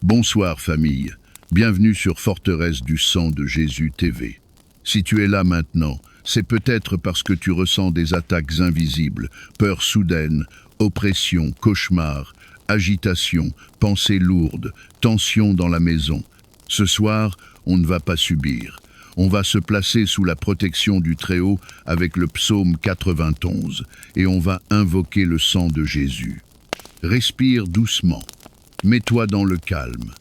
Bonsoir famille, bienvenue sur Forteresse du sang de Jésus TV. Si tu es là maintenant, c'est peut-être parce que tu ressens des attaques invisibles, peur soudaine, oppression, cauchemar, agitation, pensées lourdes, tension dans la maison. Ce soir, on ne va pas subir. On va se placer sous la protection du Très-Haut avec le psaume 91 et on va invoquer le sang de Jésus. Respire doucement, mets-toi dans le calme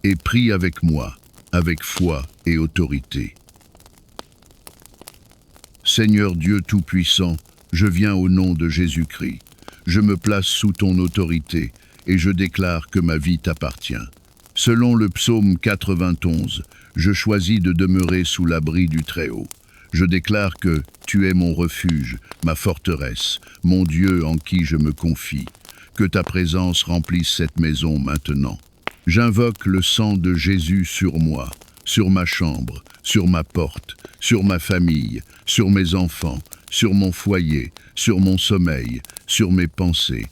et prie avec moi, avec foi et autorité. Seigneur Dieu Tout-Puissant, je viens au nom de Jésus-Christ. Je me place sous ton autorité et je déclare que ma vie t'appartient. Selon le psaume 91, je choisis de demeurer sous l'abri du Très-Haut. Je déclare que tu es mon refuge, ma forteresse, mon Dieu en qui je me confie. Que ta présence remplisse cette maison maintenant. J'invoque le sang de Jésus sur moi, sur ma chambre, sur ma porte, sur ma famille, sur mes enfants, sur mon foyer, sur mon sommeil, sur mes pensées.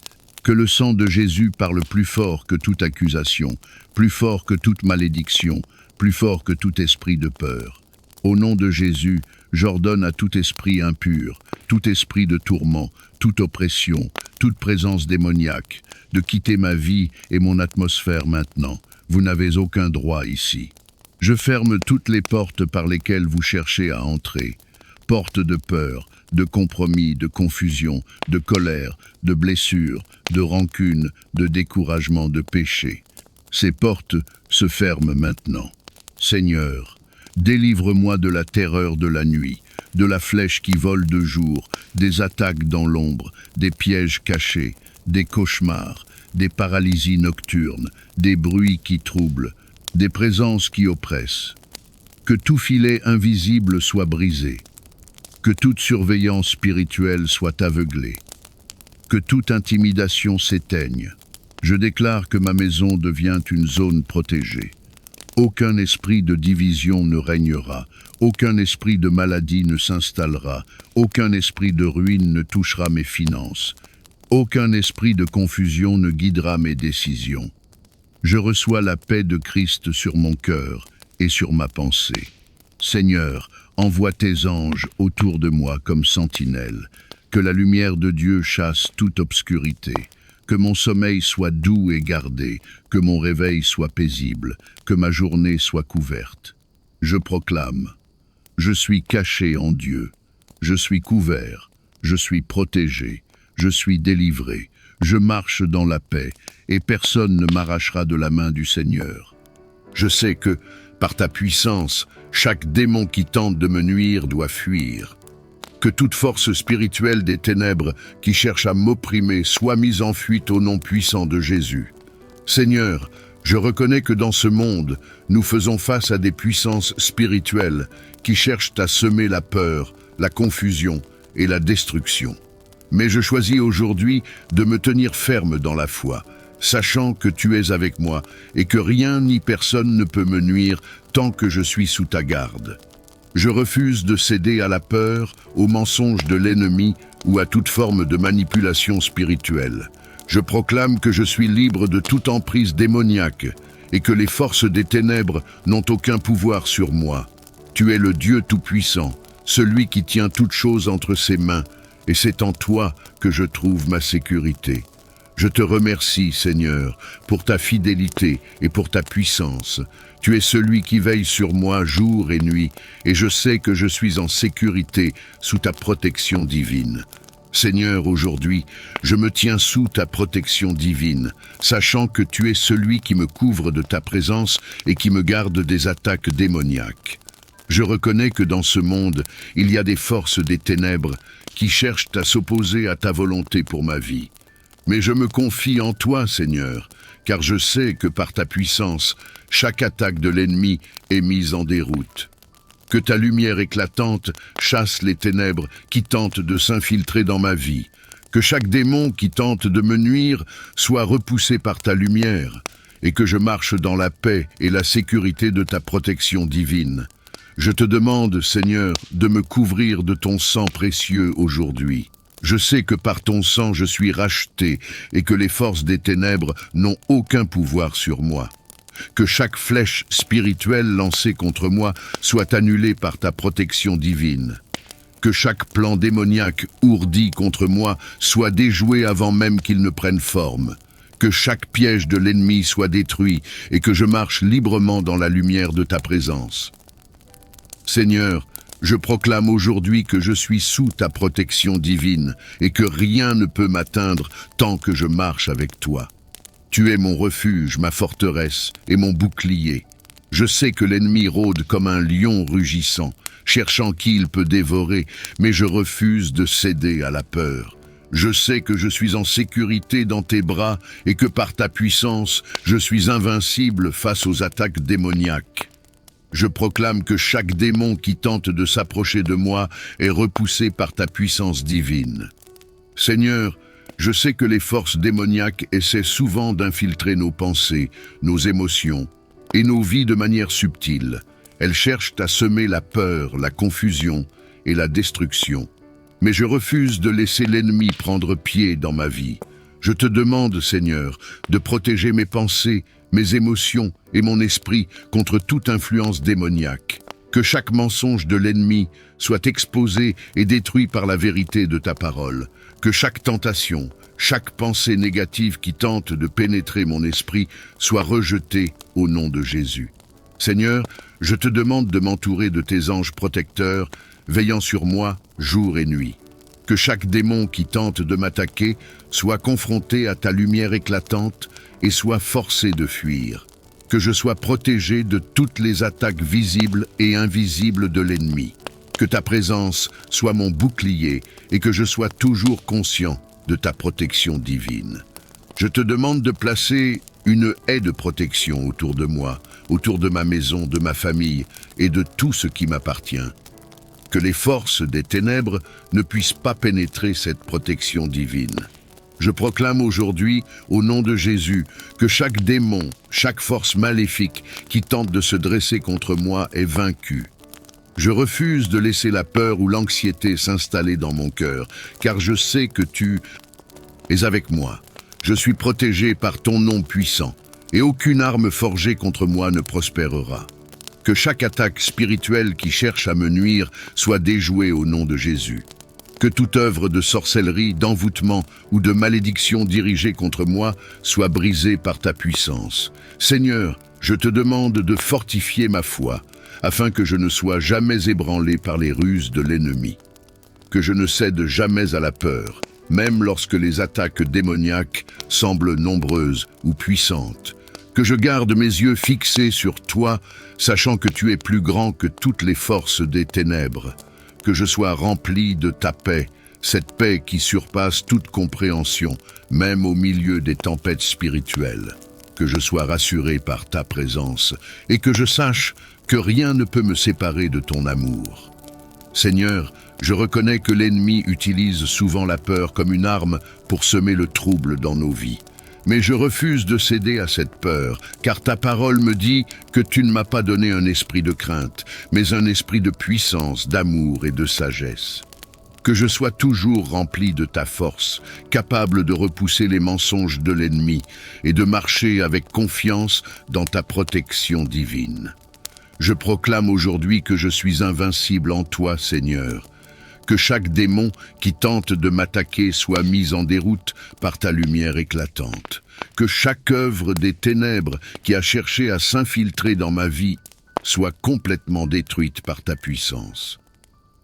Que le sang de Jésus parle plus fort que toute accusation, plus fort que toute malédiction, plus fort que tout esprit de peur. Au nom de Jésus, j'ordonne à tout esprit impur, tout esprit de tourment, toute oppression, toute présence démoniaque, de quitter ma vie et mon atmosphère maintenant. Vous n'avez aucun droit ici. Je ferme toutes les portes par lesquelles vous cherchez à entrer. Portes de peur, de compromis, de confusion, de colère, de blessure, de rancune, de découragement, de péché. Ces portes se ferment maintenant. Seigneur, délivre-moi de la terreur de la nuit, de la flèche qui vole de jour, des attaques dans l'ombre, des pièges cachés, des cauchemars, des paralysies nocturnes, des bruits qui troublent, des présences qui oppressent. Que tout filet invisible soit brisé, que toute surveillance spirituelle soit aveuglée, que toute intimidation s'éteigne. Je déclare que ma maison devient une zone protégée. Aucun esprit de division ne régnera, aucun esprit de maladie ne s'installera, aucun esprit de ruine ne touchera mes finances, aucun esprit de confusion ne guidera mes décisions. Je reçois la paix de Christ sur mon cœur et sur ma pensée. Seigneur, envoie tes anges autour de moi comme sentinelles, que la lumière de Dieu chasse toute obscurité. Que mon sommeil soit doux et gardé, que mon réveil soit paisible, que ma journée soit couverte. Je proclame, je suis caché en Dieu, je suis couvert, je suis protégé, je suis délivré, je marche dans la paix et personne ne m'arrachera de la main du Seigneur. Je sais que, par ta puissance, chaque démon qui tente de me nuire doit fuir. Que toute force spirituelle des ténèbres qui cherche à m'opprimer soit mise en fuite au nom puissant de Jésus. Seigneur, je reconnais que dans ce monde, nous faisons face à des puissances spirituelles qui cherchent à semer la peur, la confusion et la destruction. Mais je choisis aujourd'hui de me tenir ferme dans la foi, sachant que tu es avec moi et que rien ni personne ne peut me nuire tant que je suis sous ta garde. Je refuse de céder à la peur, aux mensonges de l'ennemi ou à toute forme de manipulation spirituelle. Je proclame que je suis libre de toute emprise démoniaque et que les forces des ténèbres n'ont aucun pouvoir sur moi. Tu es le Dieu Tout-Puissant, celui qui tient toutes choses entre ses mains, et c'est en toi que je trouve ma sécurité. Je te remercie, Seigneur, pour ta fidélité et pour ta puissance. Tu es celui qui veille sur moi jour et nuit, et je sais que je suis en sécurité sous ta protection divine. Seigneur, aujourd'hui, je me tiens sous ta protection divine, sachant que tu es celui qui me couvre de ta présence et qui me garde des attaques démoniaques. Je reconnais que dans ce monde, il y a des forces des ténèbres qui cherchent à s'opposer à ta volonté pour ma vie. Mais je me confie en toi, Seigneur, car je sais que par ta puissance, chaque attaque de l'ennemi est mise en déroute. Que ta lumière éclatante chasse les ténèbres qui tentent de s'infiltrer dans ma vie. Que chaque démon qui tente de me nuire soit repoussé par ta lumière, et que je marche dans la paix et la sécurité de ta protection divine. Je te demande, Seigneur, de me couvrir de ton sang précieux aujourd'hui. Je sais que par ton sang je suis racheté et que les forces des ténèbres n'ont aucun pouvoir sur moi. que chaque flèche spirituelle lancée contre moi soit annulée par ta protection divine. Que chaque plan démoniaque ourdi contre moi soit déjoué avant même qu'il ne prenne forme. Que chaque piège de l'ennemi soit détruit et que je marche librement dans la lumière de ta présence. Seigneur, je proclame aujourd'hui que je suis sous ta protection divine et que rien ne peut m'atteindre tant que je marche avec toi. Tu es mon refuge, ma forteresse et mon bouclier. Je sais que l'ennemi rôde comme un lion rugissant, cherchant qui il peut dévorer, mais je refuse de céder à la peur. Je sais que je suis en sécurité dans tes bras et que par ta puissance, je suis invincible face aux attaques démoniaques. Je proclame que chaque démon qui tente de s'approcher de moi est repoussé par ta puissance divine. Seigneur, je sais que les forces démoniaques essaient souvent d'infiltrer nos pensées, nos émotions et nos vies de manière subtile. Elles cherchent à semer la peur, la confusion et la destruction. Mais je refuse de laisser l'ennemi prendre pied dans ma vie. Je te demande, Seigneur, de protéger mes pensées, mes émotions et mon esprit contre toute influence démoniaque. Que chaque mensonge de l'ennemi soit exposé et détruit par la vérité de ta parole. Que chaque tentation, chaque pensée négative qui tente de pénétrer mon esprit soit rejetée au nom de Jésus. Seigneur, je te demande de m'entourer de tes anges protecteurs, veillant sur moi jour et nuit. Que chaque démon qui tente de m'attaquer soit confronté à ta lumière éclatante et soit forcé de fuir. Que je sois protégé de toutes les attaques visibles et invisibles de l'ennemi. Que ta présence soit mon bouclier et que je sois toujours conscient de ta protection divine. Je te demande de placer une haie de protection autour de moi, autour de ma maison, de ma famille et de tout ce qui m'appartient. Que les forces des ténèbres ne puissent pas pénétrer cette protection divine. Je proclame aujourd'hui, au nom de Jésus, que chaque démon, chaque force maléfique qui tente de se dresser contre moi est vaincue. Je refuse de laisser la peur ou l'anxiété s'installer dans mon cœur, car je sais que tu es avec moi. Je suis protégé par ton nom puissant, et aucune arme forgée contre moi ne prospérera. Que chaque attaque spirituelle qui cherche à me nuire soit déjouée au nom de Jésus. Que toute œuvre de sorcellerie, d'envoûtement ou de malédiction dirigée contre moi soit brisée par ta puissance. Seigneur, je te demande de fortifier ma foi, afin que je ne sois jamais ébranlé par les ruses de l'ennemi. Que je ne cède jamais à la peur, même lorsque les attaques démoniaques semblent nombreuses ou puissantes. Que je garde mes yeux fixés sur toi, sachant que tu es plus grand que toutes les forces des ténèbres. Que je sois rempli de ta paix, cette paix qui surpasse toute compréhension, même au milieu des tempêtes spirituelles. Que je sois rassuré par ta présence et que je sache que rien ne peut me séparer de ton amour. Seigneur, je reconnais que l'ennemi utilise souvent la peur comme une arme pour semer le trouble dans nos vies. Mais je refuse de céder à cette peur, car ta parole me dit que tu ne m'as pas donné un esprit de crainte, mais un esprit de puissance, d'amour et de sagesse. Que je sois toujours rempli de ta force, capable de repousser les mensonges de l'ennemi et de marcher avec confiance dans ta protection divine. Je proclame aujourd'hui que je suis invincible en toi, Seigneur. Que chaque démon qui tente de m'attaquer soit mis en déroute par ta lumière éclatante. Que chaque œuvre des ténèbres qui a cherché à s'infiltrer dans ma vie soit complètement détruite par ta puissance.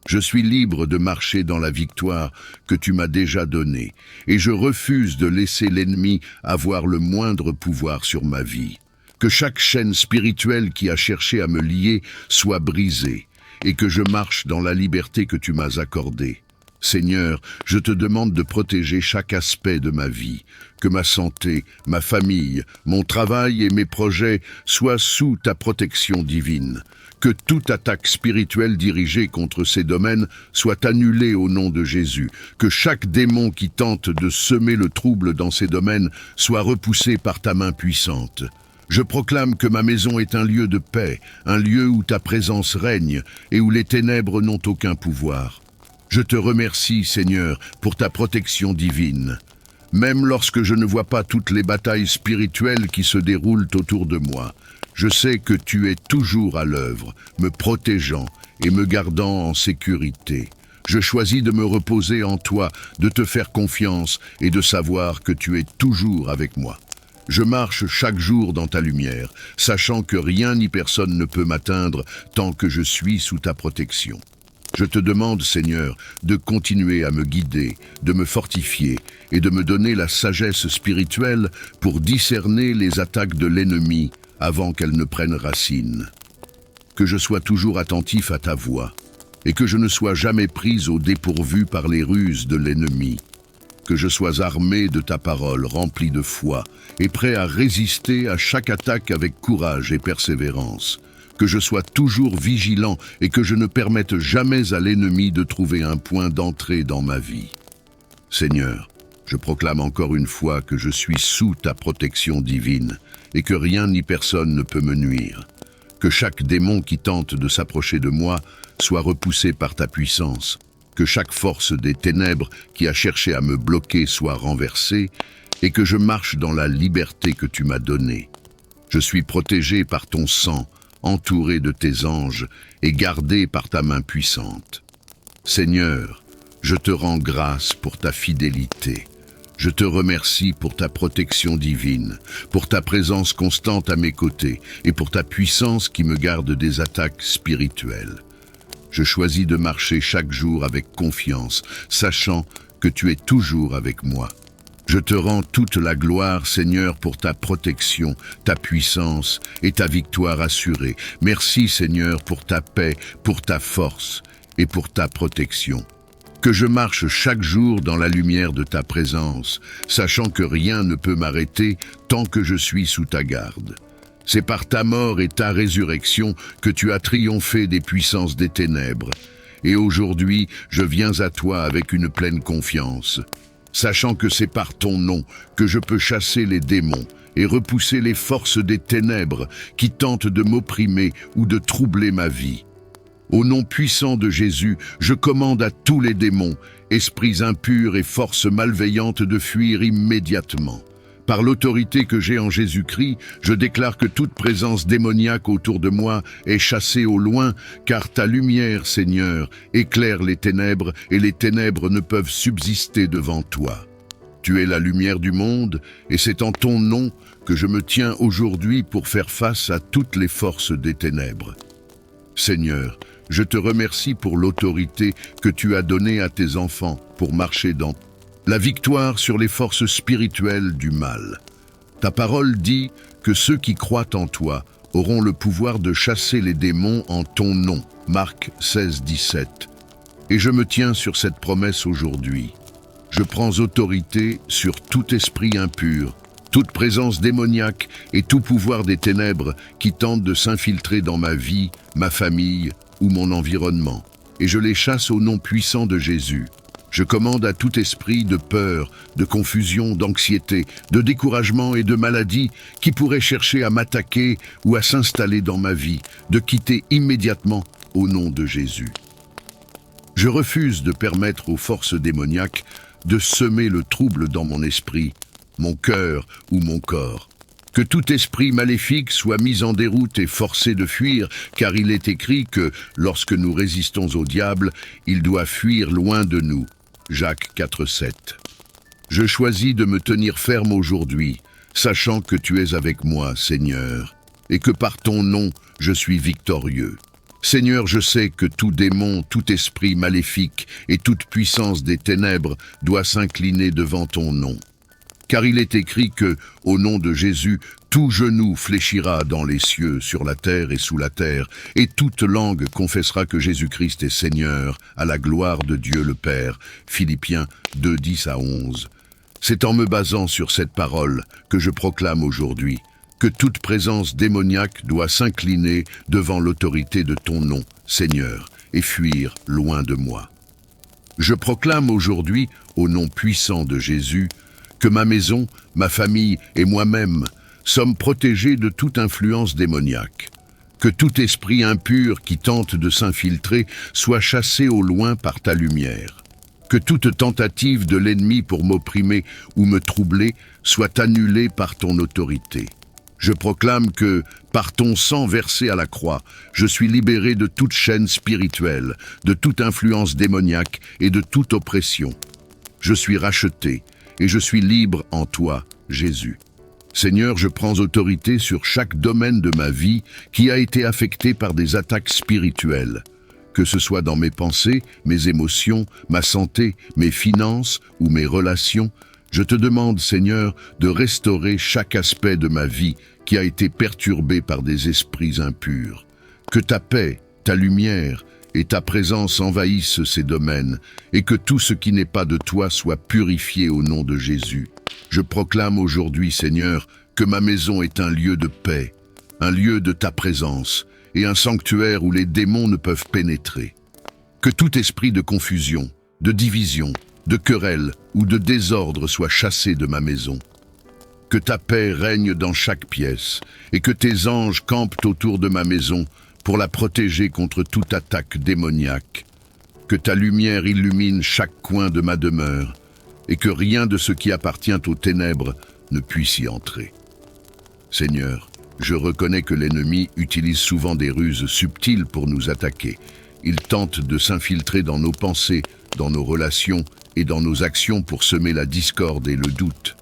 Je suis libre de marcher dans la victoire que tu m'as déjà donnée, et je refuse de laisser l'ennemi avoir le moindre pouvoir sur ma vie. Que chaque chaîne spirituelle qui a cherché à me lier soit brisée, et que je marche dans la liberté que tu m'as accordée. Seigneur, je te demande de protéger chaque aspect de ma vie, que ma santé, ma famille, mon travail et mes projets soient sous ta protection divine. Que toute attaque spirituelle dirigée contre ces domaines soit annulée au nom de Jésus. Que chaque démon qui tente de semer le trouble dans ces domaines soit repoussé par ta main puissante. Je proclame que ma maison est un lieu de paix, un lieu où ta présence règne et où les ténèbres n'ont aucun pouvoir. Je te remercie, Seigneur, pour ta protection divine. Même lorsque je ne vois pas toutes les batailles spirituelles qui se déroulent autour de moi, je sais que tu es toujours à l'œuvre, me protégeant et me gardant en sécurité. Je choisis de me reposer en toi, de te faire confiance et de savoir que tu es toujours avec moi. Je marche chaque jour dans ta lumière, sachant que rien ni personne ne peut m'atteindre tant que je suis sous ta protection. Je te demande, Seigneur, de continuer à me guider, de me fortifier et de me donner la sagesse spirituelle pour discerner les attaques de l'ennemi avant qu'elles ne prennent racine. Que je sois toujours attentif à ta voix et que je ne sois jamais pris au dépourvu par les ruses de l'ennemi. Que je sois armé de ta parole, rempli de foi et prêt à résister à chaque attaque avec courage et persévérance. Que je sois toujours vigilant et que je ne permette jamais à l'ennemi de trouver un point d'entrée dans ma vie. Seigneur, je proclame encore une fois que je suis sous ta protection divine et que rien ni personne ne peut me nuire. Que chaque démon qui tente de s'approcher de moi soit repoussé par ta puissance. Que chaque force des ténèbres qui a cherché à me bloquer soit renversée et que je marche dans la liberté que tu m'as donnée. Je suis protégé par ton sang, entouré de tes anges et gardé par ta main puissante. Seigneur, je te rends grâce pour ta fidélité. Je te remercie pour ta protection divine, pour ta présence constante à mes côtés et pour ta puissance qui me garde des attaques spirituelles. Je choisis de marcher chaque jour avec confiance, sachant que tu es toujours avec moi. Je te rends toute la gloire, Seigneur, pour ta protection, ta puissance et ta victoire assurée. Merci, Seigneur, pour ta paix, pour ta force et pour ta protection. Que je marche chaque jour dans la lumière de ta présence, sachant que rien ne peut m'arrêter tant que je suis sous ta garde. C'est par ta mort et ta résurrection que tu as triomphé des puissances des ténèbres. Et aujourd'hui, je viens à toi avec une pleine confiance, sachant que c'est par ton nom que je peux chasser les démons et repousser les forces des ténèbres qui tentent de m'opprimer ou de troubler ma vie. Au nom puissant de Jésus, je commande à tous les démons, esprits impurs et forces malveillantes de fuir immédiatement. Par l'autorité que j'ai en Jésus-Christ, je déclare que toute présence démoniaque autour de moi est chassée au loin, car ta lumière, Seigneur, éclaire les ténèbres et les ténèbres ne peuvent subsister devant toi. Tu es la lumière du monde et c'est en ton nom que je me tiens aujourd'hui pour faire face à toutes les forces des ténèbres. Seigneur, je te remercie pour l'autorité que tu as donnée à tes enfants pour marcher dans la victoire sur les forces spirituelles du mal. Ta parole dit que ceux qui croient en toi auront le pouvoir de chasser les démons en ton nom. Marc 16, 17. Et je me tiens sur cette promesse aujourd'hui. Je prends autorité sur tout esprit impur, toute présence démoniaque et tout pouvoir des ténèbres qui tentent de s'infiltrer dans ma vie, ma famille ou mon environnement. Et je les chasse au nom puissant de Jésus. Je commande à tout esprit de peur, de confusion, d'anxiété, de découragement et de maladie qui pourrait chercher à m'attaquer ou à s'installer dans ma vie, de quitter immédiatement au nom de Jésus. Je refuse de permettre aux forces démoniaques de semer le trouble dans mon esprit, mon cœur ou mon corps. Que tout esprit maléfique soit mis en déroute et forcé de fuir, car il est écrit que, lorsque nous résistons au diable, il doit fuir loin de nous. Jacques 4, 7. Je choisis de me tenir ferme aujourd'hui, sachant que tu es avec moi, Seigneur, et que par ton nom, je suis victorieux. Seigneur, je sais que tout démon, tout esprit maléfique et toute puissance des ténèbres doit s'incliner devant ton nom. Car il est écrit que, au nom de Jésus, tout genou fléchira dans les cieux, sur la terre et sous la terre, et toute langue confessera que Jésus-Christ est Seigneur, à la gloire de Dieu le Père. Philippiens 2, 10 à 11. C'est en me basant sur cette parole que je proclame aujourd'hui que toute présence démoniaque doit s'incliner devant l'autorité de ton nom, Seigneur, et fuir loin de moi. Je proclame aujourd'hui, au nom puissant de Jésus, que ma maison, ma famille et moi-même sommes protégés de toute influence démoniaque. Que tout esprit impur qui tente de s'infiltrer soit chassé au loin par ta lumière. Que toute tentative de l'ennemi pour m'opprimer ou me troubler soit annulée par ton autorité. Je proclame que, par ton sang versé à la croix, je suis libéré de toute chaîne spirituelle, de toute influence démoniaque et de toute oppression. Je suis racheté et je suis libre en toi, Jésus. Seigneur, je prends autorité sur chaque domaine de ma vie qui a été affecté par des attaques spirituelles. Que ce soit dans mes pensées, mes émotions, ma santé, mes finances ou mes relations, je te demande, Seigneur, de restaurer chaque aspect de ma vie qui a été perturbé par des esprits impurs. Que ta paix, ta lumière et ta présence envahissent ces domaines, et que tout ce qui n'est pas de toi soit purifié au nom de Jésus. Je proclame aujourd'hui, Seigneur, que ma maison est un lieu de paix, un lieu de ta présence, et un sanctuaire où les démons ne peuvent pénétrer. Que tout esprit de confusion, de division, de querelle ou de désordre soit chassé de ma maison. Que ta paix règne dans chaque pièce, et que tes anges campent autour de ma maison pour la protéger contre toute attaque démoniaque. Que ta lumière illumine chaque coin de ma demeure, et que rien de ce qui appartient aux ténèbres ne puisse y entrer. Seigneur, je reconnais que l'ennemi utilise souvent des ruses subtiles pour nous attaquer. Il tente de s'infiltrer dans nos pensées, dans nos relations et dans nos actions pour semer la discorde et le doute.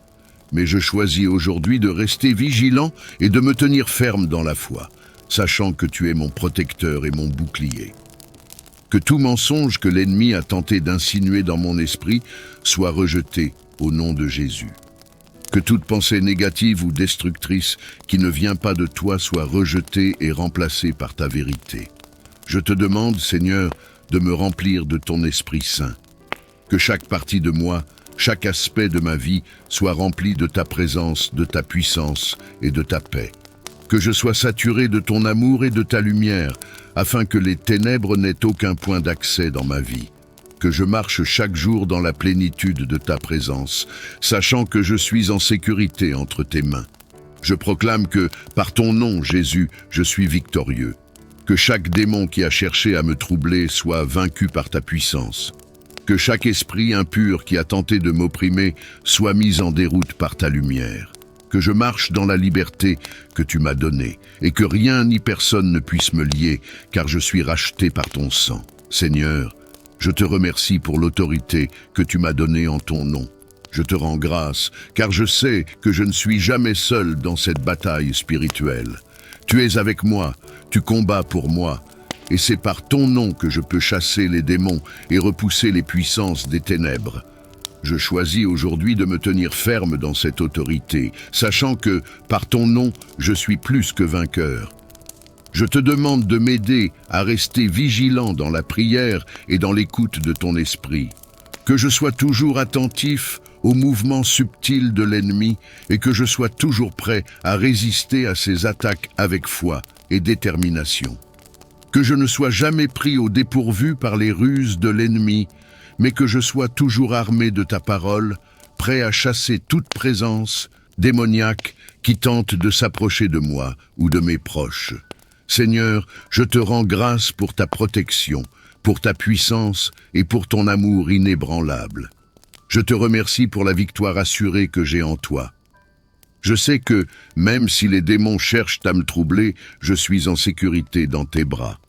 Mais je choisis aujourd'hui de rester vigilant et de me tenir ferme dans la foi, sachant que tu es mon protecteur et mon bouclier. Que tout mensonge que l'ennemi a tenté d'insinuer dans mon esprit soit rejeté au nom de Jésus. Que toute pensée négative ou destructrice qui ne vient pas de toi soit rejetée et remplacée par ta vérité. Je te demande, Seigneur, de me remplir de ton Esprit Saint. Que chaque partie de moi, chaque aspect de ma vie soit rempli de ta présence, de ta puissance et de ta paix. Que je sois saturé de ton amour et de ta lumière, afin que les ténèbres n'aient aucun point d'accès dans ma vie. Que je marche chaque jour dans la plénitude de ta présence, sachant que je suis en sécurité entre tes mains. Je proclame que, par ton nom, Jésus, je suis victorieux. Que chaque démon qui a cherché à me troubler soit vaincu par ta puissance. Que chaque esprit impur qui a tenté de m'opprimer soit mis en déroute par ta lumière. Que je marche dans la liberté que tu m'as donnée, et que rien ni personne ne puisse me lier, car je suis racheté par ton sang. Seigneur, je te remercie pour l'autorité que tu m'as donnée en ton nom. Je te rends grâce, car je sais que je ne suis jamais seul dans cette bataille spirituelle. Tu es avec moi, tu combats pour moi, et c'est par ton nom que je peux chasser les démons et repousser les puissances des ténèbres. Je choisis aujourd'hui de me tenir ferme dans cette autorité, sachant que, par ton nom, je suis plus que vainqueur. Je te demande de m'aider à rester vigilant dans la prière et dans l'écoute de ton esprit. Que je sois toujours attentif aux mouvements subtils de l'ennemi et que je sois toujours prêt à résister à ses attaques avec foi et détermination. Que je ne sois jamais pris au dépourvu par les ruses de l'ennemi, mais que je sois toujours armé de ta parole, prêt à chasser toute présence démoniaque qui tente de s'approcher de moi ou de mes proches. Seigneur, je te rends grâce pour ta protection, pour ta puissance et pour ton amour inébranlable. Je te remercie pour la victoire assurée que j'ai en toi. Je sais que, même si les démons cherchent à me troubler, je suis en sécurité dans tes bras.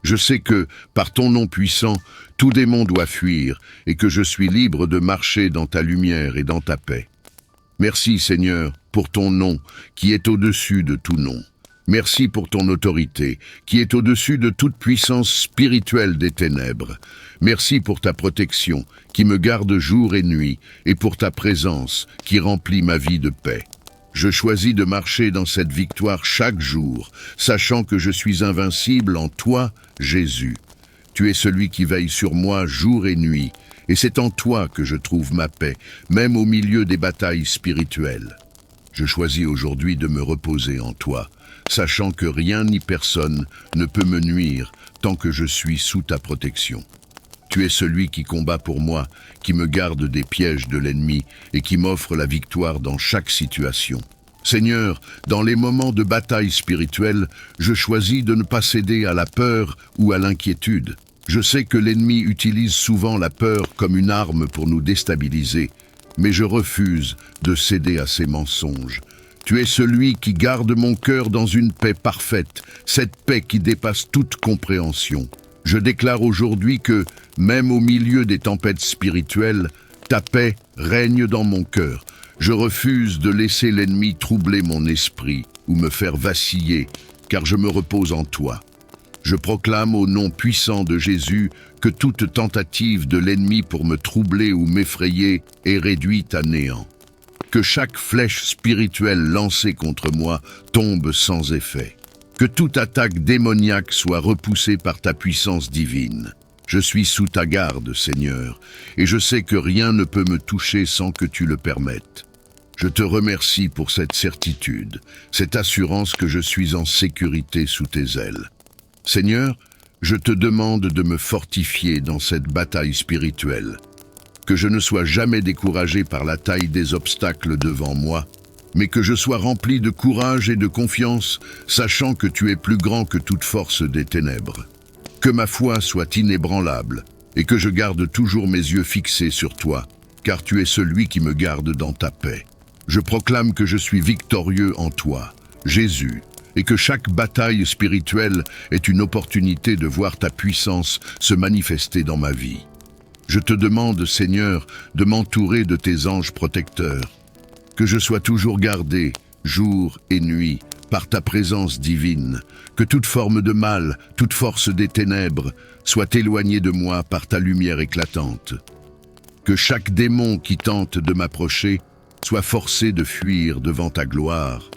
Je sais que, par ton nom puissant, tout démon doit fuir et que je suis libre de marcher dans ta lumière et dans ta paix. Merci, Seigneur, pour ton nom qui est au-dessus de tout nom. Merci pour ton autorité, qui est au-dessus de toute puissance spirituelle des ténèbres. Merci pour ta protection, qui me garde jour et nuit, et pour ta présence, qui remplit ma vie de paix. Je choisis de marcher dans cette victoire chaque jour, sachant que je suis invincible en toi, Jésus. Tu es celui qui veille sur moi jour et nuit, et c'est en toi que je trouve ma paix, même au milieu des batailles spirituelles. Je choisis aujourd'hui de me reposer en toi, sachant que rien ni personne ne peut me nuire tant que je suis sous ta protection. Tu es celui qui combat pour moi, qui me garde des pièges de l'ennemi et qui m'offre la victoire dans chaque situation. Seigneur, dans les moments de bataille spirituelle, je choisis de ne pas céder à la peur ou à l'inquiétude. Je sais que l'ennemi utilise souvent la peur comme une arme pour nous déstabiliser, mais je refuse de céder à ses mensonges. Tu es celui qui garde mon cœur dans une paix parfaite, cette paix qui dépasse toute compréhension. Je déclare aujourd'hui que, même au milieu des tempêtes spirituelles, ta paix règne dans mon cœur. Je refuse de laisser l'ennemi troubler mon esprit ou me faire vaciller, car je me repose en toi. Je proclame au nom puissant de Jésus que toute tentative de l'ennemi pour me troubler ou m'effrayer est réduite à néant. Que chaque flèche spirituelle lancée contre moi tombe sans effet. Que toute attaque démoniaque soit repoussée par ta puissance divine. Je suis sous ta garde, Seigneur, et je sais que rien ne peut me toucher sans que tu le permettes. Je te remercie pour cette certitude, cette assurance que je suis en sécurité sous tes ailes. Seigneur, je te demande de me fortifier dans cette bataille spirituelle. Que je ne sois jamais découragé par la taille des obstacles devant moi, mais que je sois rempli de courage et de confiance, sachant que tu es plus grand que toute force des ténèbres. Que ma foi soit inébranlable, et que je garde toujours mes yeux fixés sur toi, car tu es celui qui me garde dans ta paix. Je proclame que je suis victorieux en toi, Jésus, et que chaque bataille spirituelle est une opportunité de voir ta puissance se manifester dans ma vie. Je te demande, Seigneur, de m'entourer de tes anges protecteurs, que je sois toujours gardé, jour et nuit, par ta présence divine, que toute forme de mal, toute force des ténèbres, soit éloignée de moi par ta lumière éclatante. Que chaque démon qui tente de m'approcher soit forcé de fuir devant ta gloire.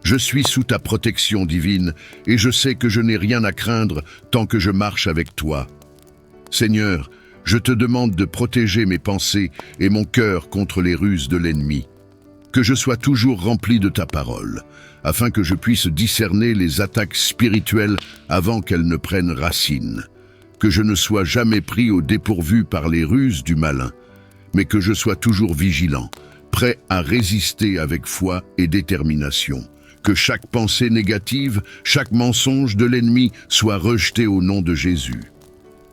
Je suis sous ta protection divine et je sais que je n'ai rien à craindre tant que je marche avec toi. Seigneur, je te demande de protéger mes pensées et mon cœur contre les ruses de l'ennemi. Que je sois toujours rempli de ta parole, afin que je puisse discerner les attaques spirituelles avant qu'elles ne prennent racine. Que je ne sois jamais pris au dépourvu par les ruses du malin, mais que je sois toujours vigilant, prêt à résister avec foi et détermination. Que chaque pensée négative, chaque mensonge de l'ennemi soit rejeté au nom de Jésus.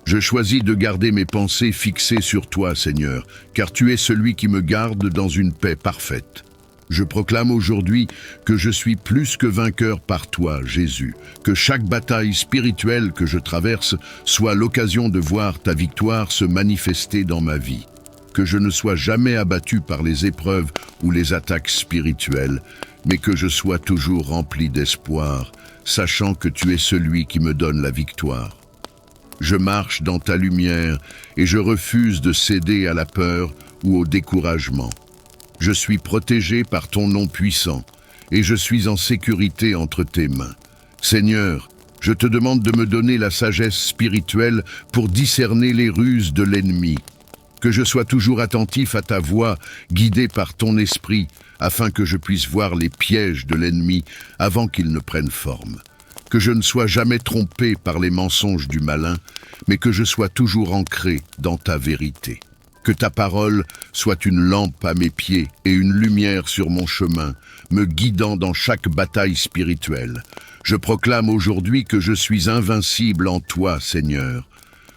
Je choisis de garder mes pensées fixées sur toi, Seigneur, car tu es celui qui me garde dans une paix parfaite. Je proclame aujourd'hui que je suis plus que vainqueur par toi, Jésus. Que chaque bataille spirituelle que je traverse soit l'occasion de voir ta victoire se manifester dans ma vie. Que je ne sois jamais abattu par les épreuves ou les attaques spirituelles, mais que je sois toujours rempli d'espoir, sachant que tu es celui qui me donne la victoire. Je marche dans ta lumière et je refuse de céder à la peur ou au découragement. Je suis protégé par ton nom puissant et je suis en sécurité entre tes mains. Seigneur, je te demande de me donner la sagesse spirituelle pour discerner les ruses de l'ennemi. Que je sois toujours attentif à ta voix, guidé par ton esprit, afin que je puisse voir les pièges de l'ennemi avant qu'ils ne prennent forme. Que je ne sois jamais trompé par les mensonges du malin, mais que je sois toujours ancré dans ta vérité. Que ta parole soit une lampe à mes pieds et une lumière sur mon chemin, me guidant dans chaque bataille spirituelle. Je proclame aujourd'hui que je suis invincible en toi, Seigneur.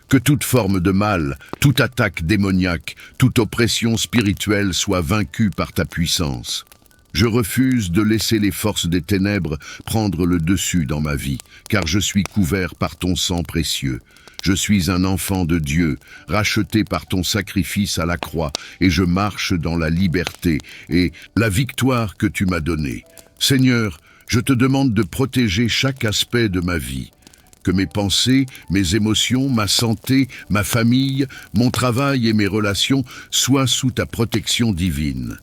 Que toute forme de mal, toute attaque démoniaque, toute oppression spirituelle soit vaincue par ta puissance. Je refuse de laisser les forces des ténèbres prendre le dessus dans ma vie, car je suis couvert par ton sang précieux. Je suis un enfant de Dieu, racheté par ton sacrifice à la croix, et je marche dans la liberté et la victoire que tu m'as donnée. Seigneur, je te demande de protéger chaque aspect de ma vie. Que mes pensées, mes émotions, ma santé, ma famille, mon travail et mes relations soient sous ta protection divine.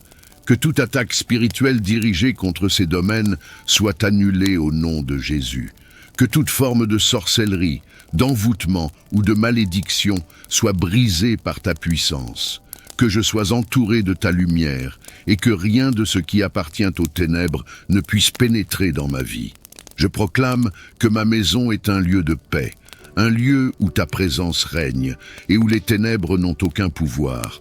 Que toute attaque spirituelle dirigée contre ces domaines soit annulée au nom de Jésus. Que toute forme de sorcellerie, d'envoûtement ou de malédiction soit brisée par ta puissance. Que je sois entouré de ta lumière et que rien de ce qui appartient aux ténèbres ne puisse pénétrer dans ma vie. Je proclame que ma maison est un lieu de paix, un lieu où ta présence règne et où les ténèbres n'ont aucun pouvoir.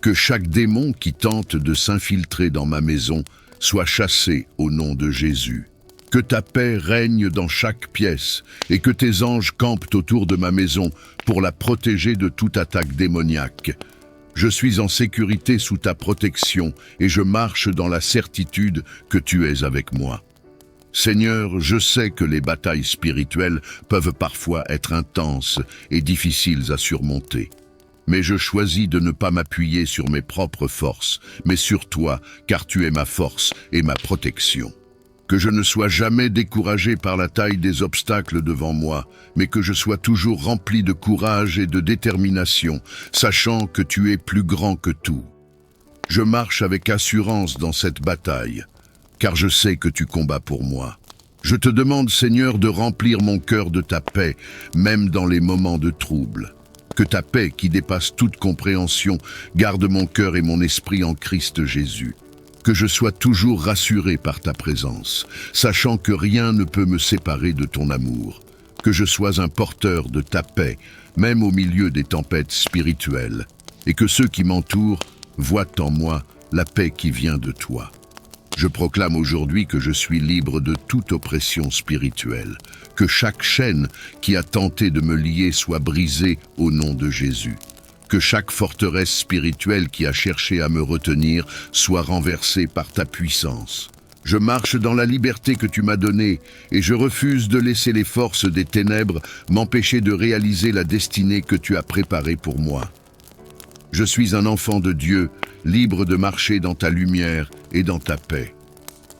Que chaque démon qui tente de s'infiltrer dans ma maison soit chassé au nom de Jésus. Que ta paix règne dans chaque pièce et que tes anges campent autour de ma maison pour la protéger de toute attaque démoniaque. Je suis en sécurité sous ta protection et je marche dans la certitude que tu es avec moi. Seigneur, je sais que les batailles spirituelles peuvent parfois être intenses et difficiles à surmonter. Mais je choisis de ne pas m'appuyer sur mes propres forces, mais sur toi, car tu es ma force et ma protection. Que je ne sois jamais découragé par la taille des obstacles devant moi, mais que je sois toujours rempli de courage et de détermination, sachant que tu es plus grand que tout. Je marche avec assurance dans cette bataille, car je sais que tu combats pour moi. Je te demande, Seigneur, de remplir mon cœur de ta paix, même dans les moments de trouble. Que ta paix, qui dépasse toute compréhension, garde mon cœur et mon esprit en Christ Jésus. Que je sois toujours rassuré par ta présence, sachant que rien ne peut me séparer de ton amour. Que je sois un porteur de ta paix, même au milieu des tempêtes spirituelles, et que ceux qui m'entourent voient en moi la paix qui vient de toi. Je proclame aujourd'hui que je suis libre de toute oppression spirituelle, que chaque chaîne qui a tenté de me lier soit brisée au nom de Jésus. Que chaque forteresse spirituelle qui a cherché à me retenir soit renversée par ta puissance. Je marche dans la liberté que tu m'as donnée et je refuse de laisser les forces des ténèbres m'empêcher de réaliser la destinée que tu as préparée pour moi. Je suis un enfant de Dieu, libre de marcher dans ta lumière et dans ta paix.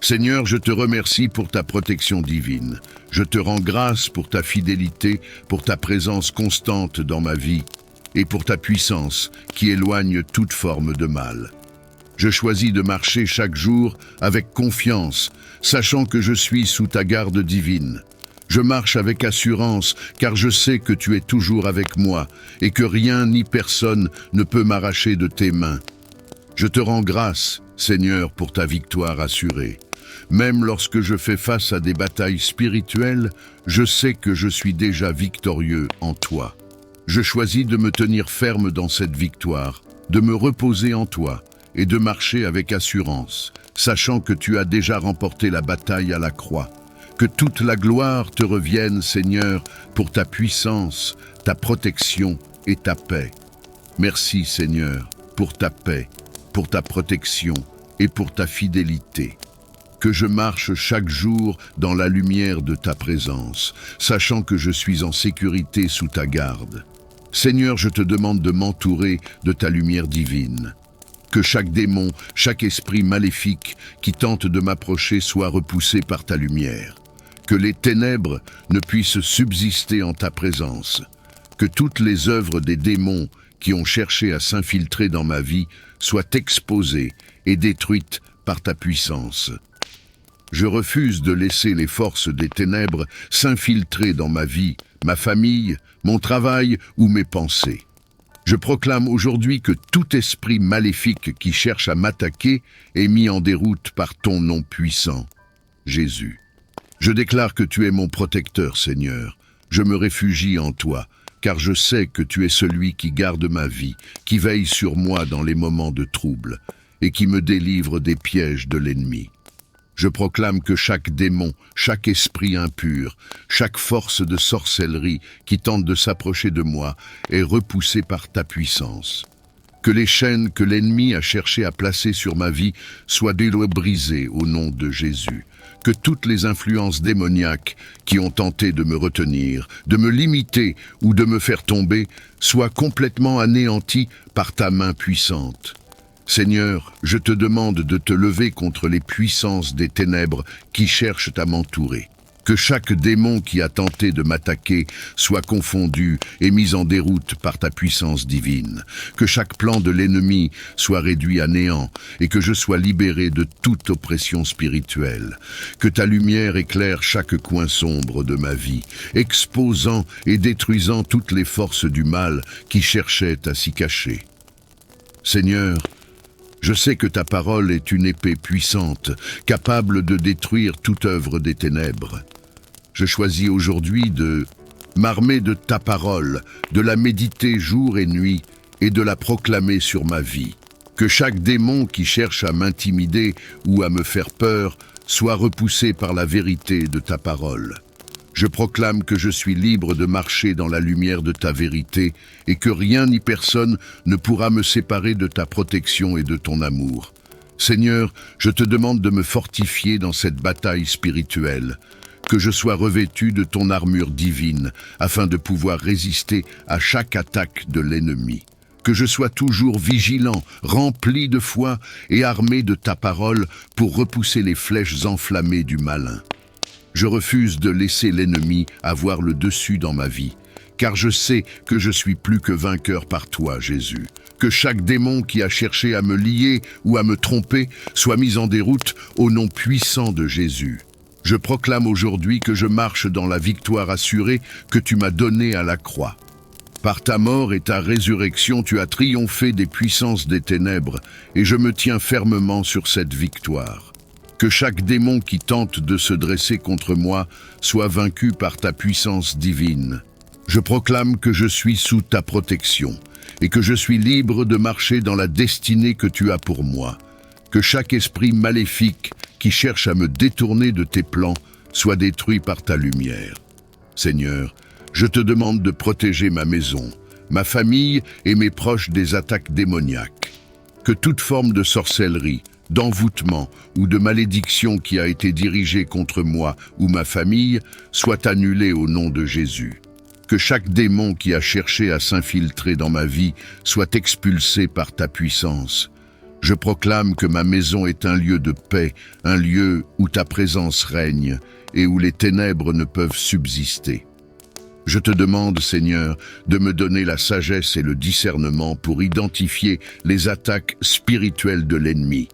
Seigneur, je te remercie pour ta protection divine. Je te rends grâce pour ta fidélité, pour ta présence constante dans ma vie, et pour ta puissance qui éloigne toute forme de mal. Je choisis de marcher chaque jour avec confiance, sachant que je suis sous ta garde divine. Je marche avec assurance, car je sais que tu es toujours avec moi et que rien ni personne ne peut m'arracher de tes mains. Je te rends grâce, Seigneur, pour ta victoire assurée. Même lorsque je fais face à des batailles spirituelles, je sais que je suis déjà victorieux en toi. Je choisis de me tenir ferme dans cette victoire, de me reposer en toi et de marcher avec assurance, sachant que tu as déjà remporté la bataille à la croix. Que toute la gloire te revienne, Seigneur, pour ta puissance, ta protection et ta paix. Merci, Seigneur, pour ta paix, pour ta protection et pour ta fidélité. Que je marche chaque jour dans la lumière de ta présence, sachant que je suis en sécurité sous ta garde. Seigneur, je te demande de m'entourer de ta lumière divine. Que chaque démon, chaque esprit maléfique qui tente de m'approcher soit repoussé par ta lumière. Que les ténèbres ne puissent subsister en ta présence. Que toutes les œuvres des démons qui ont cherché à s'infiltrer dans ma vie soient exposées et détruites par ta puissance. Je refuse de laisser les forces des ténèbres s'infiltrer dans ma vie, ma famille, mon travail ou mes pensées. Je proclame aujourd'hui que tout esprit maléfique qui cherche à m'attaquer est mis en déroute par ton nom puissant, Jésus. Je déclare que tu es mon protecteur, Seigneur. Je me réfugie en toi, car je sais que tu es celui qui garde ma vie, qui veille sur moi dans les moments de trouble, et qui me délivre des pièges de l'ennemi. Je proclame que chaque démon, chaque esprit impur, chaque force de sorcellerie qui tente de s'approcher de moi est repoussée par ta puissance. Que les chaînes que l'ennemi a cherché à placer sur ma vie soient brisées au nom de Jésus. Que toutes les influences démoniaques qui ont tenté de me retenir, de me limiter ou de me faire tomber soient complètement anéanties par ta main puissante. Seigneur, je te demande de te lever contre les puissances des ténèbres qui cherchent à m'entourer. Que chaque démon qui a tenté de m'attaquer soit confondu et mis en déroute par ta puissance divine. Que chaque plan de l'ennemi soit réduit à néant et que je sois libéré de toute oppression spirituelle. Que ta lumière éclaire chaque coin sombre de ma vie, exposant et détruisant toutes les forces du mal qui cherchaient à s'y cacher. Seigneur, je sais que ta parole est une épée puissante, capable de détruire toute œuvre des ténèbres. Je choisis aujourd'hui de m'armer de ta parole, de la méditer jour et nuit et de la proclamer sur ma vie. Que chaque démon qui cherche à m'intimider ou à me faire peur soient repoussés par la vérité de ta parole. Je proclame que je suis libre de marcher dans la lumière de ta vérité et que rien ni personne ne pourra me séparer de ta protection et de ton amour. Seigneur, je te demande de me fortifier dans cette bataille spirituelle, que je sois revêtu de ton armure divine afin de pouvoir résister à chaque attaque de l'ennemi. Que je sois toujours vigilant, rempli de foi et armé de ta parole pour repousser les flèches enflammées du malin. Je refuse de laisser l'ennemi avoir le dessus dans ma vie, car je sais que je suis plus que vainqueur par toi, Jésus. Que chaque démon qui a cherché à me lier ou à me tromper soit mis en déroute au nom puissant de Jésus. Je proclame aujourd'hui que je marche dans la victoire assurée que tu m'as donnée à la croix. Par ta mort et ta résurrection, tu as triomphé des puissances des ténèbres, et je me tiens fermement sur cette victoire. Que chaque démon qui tente de se dresser contre moi soit vaincu par ta puissance divine. Je proclame que je suis sous ta protection, et que je suis libre de marcher dans la destinée que tu as pour moi. Que chaque esprit maléfique qui cherche à me détourner de tes plans soit détruit par ta lumière. Seigneur, je te demande de protéger ma maison, ma famille et mes proches des attaques démoniaques. Que toute forme de sorcellerie, d'envoûtement ou de malédiction qui a été dirigée contre moi ou ma famille soit annulée au nom de Jésus. Que chaque démon qui a cherché à s'infiltrer dans ma vie soit expulsé par ta puissance. Je proclame que ma maison est un lieu de paix, un lieu où ta présence règne et où les ténèbres ne peuvent subsister. Je te demande, Seigneur, de me donner la sagesse et le discernement pour identifier les attaques spirituelles de l'ennemi.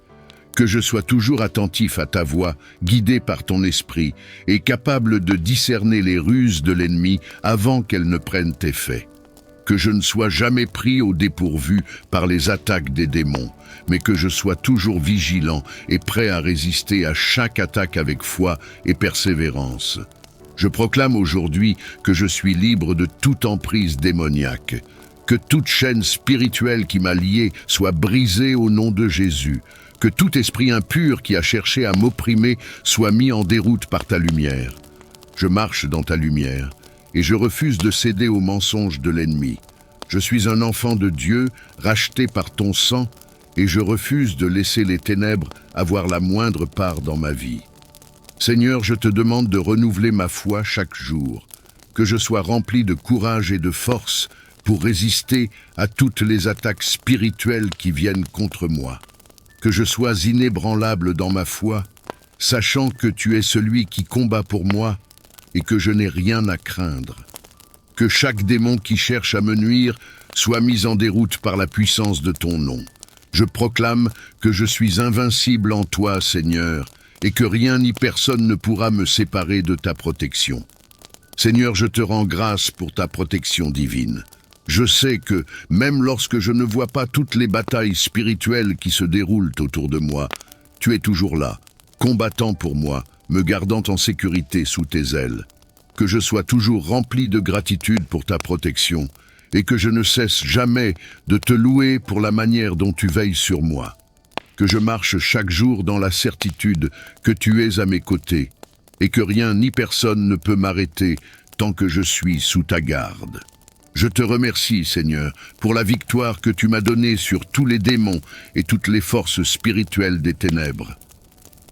Que je sois toujours attentif à ta voix, guidé par ton esprit, et capable de discerner les ruses de l'ennemi avant qu'elles ne prennent effet. Que je ne sois jamais pris au dépourvu par les attaques des démons, mais que je sois toujours vigilant et prêt à résister à chaque attaque avec foi et persévérance. Je proclame aujourd'hui que je suis libre de toute emprise démoniaque, que toute chaîne spirituelle qui m'a lié soit brisée au nom de Jésus, que tout esprit impur qui a cherché à m'opprimer soit mis en déroute par ta lumière. Je marche dans ta lumière et je refuse de céder aux mensonges de l'ennemi. Je suis un enfant de Dieu, racheté par ton sang, et je refuse de laisser les ténèbres avoir la moindre part dans ma vie. Seigneur, je te demande de renouveler ma foi chaque jour, que je sois rempli de courage et de force pour résister à toutes les attaques spirituelles qui viennent contre moi. Que je sois inébranlable dans ma foi, sachant que tu es celui qui combat pour moi et que je n'ai rien à craindre. Que chaque démon qui cherche à me nuire soit mis en déroute par la puissance de ton nom. Je proclame que je suis invincible en toi, Seigneur, et que rien ni personne ne pourra me séparer de ta protection. Seigneur, je te rends grâce pour ta protection divine. Je sais que, même lorsque je ne vois pas toutes les batailles spirituelles qui se déroulent autour de moi, tu es toujours là, combattant pour moi, me gardant en sécurité sous tes ailes. Que je sois toujours rempli de gratitude pour ta protection, et que je ne cesse jamais de te louer pour la manière dont tu veilles sur moi. Que je marche chaque jour dans la certitude que tu es à mes côtés, et que rien ni personne ne peut m'arrêter tant que je suis sous ta garde. Je te remercie, Seigneur, pour la victoire que tu m'as donnée sur tous les démons et toutes les forces spirituelles des ténèbres.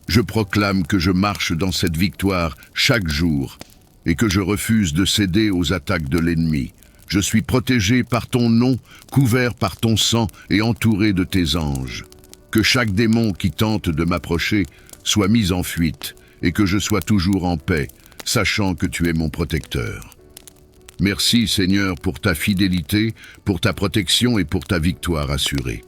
Je proclame que je marche dans cette victoire chaque jour et que je refuse de céder aux attaques de l'ennemi. Je suis protégé par ton nom, couvert par ton sang et entouré de tes anges. Que chaque démon qui tente de m'approcher soit mis en fuite et que je sois toujours en paix, sachant que tu es mon protecteur. Merci Seigneur pour ta fidélité, pour ta protection et pour ta victoire assurée.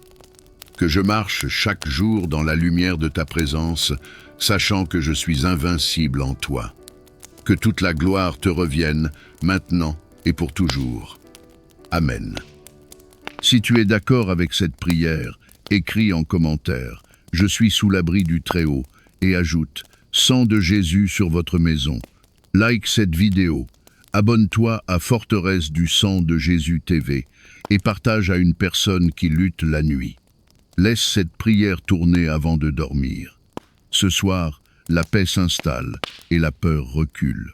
Que je marche chaque jour dans la lumière de ta présence, sachant que je suis invincible en toi. Que toute la gloire te revienne, maintenant et pour toujours. Amen. Si tu es d'accord avec cette prière, écris en commentaire « Je suis sous l'abri du Très-Haut » et ajoute « Sang de Jésus sur votre maison ». Like cette vidéo. Abonne-toi à Forteresse du Sang de Jésus TV et partage à une personne qui lutte la nuit. Laisse cette prière tourner avant de dormir. Ce soir, la paix s'installe et la peur recule.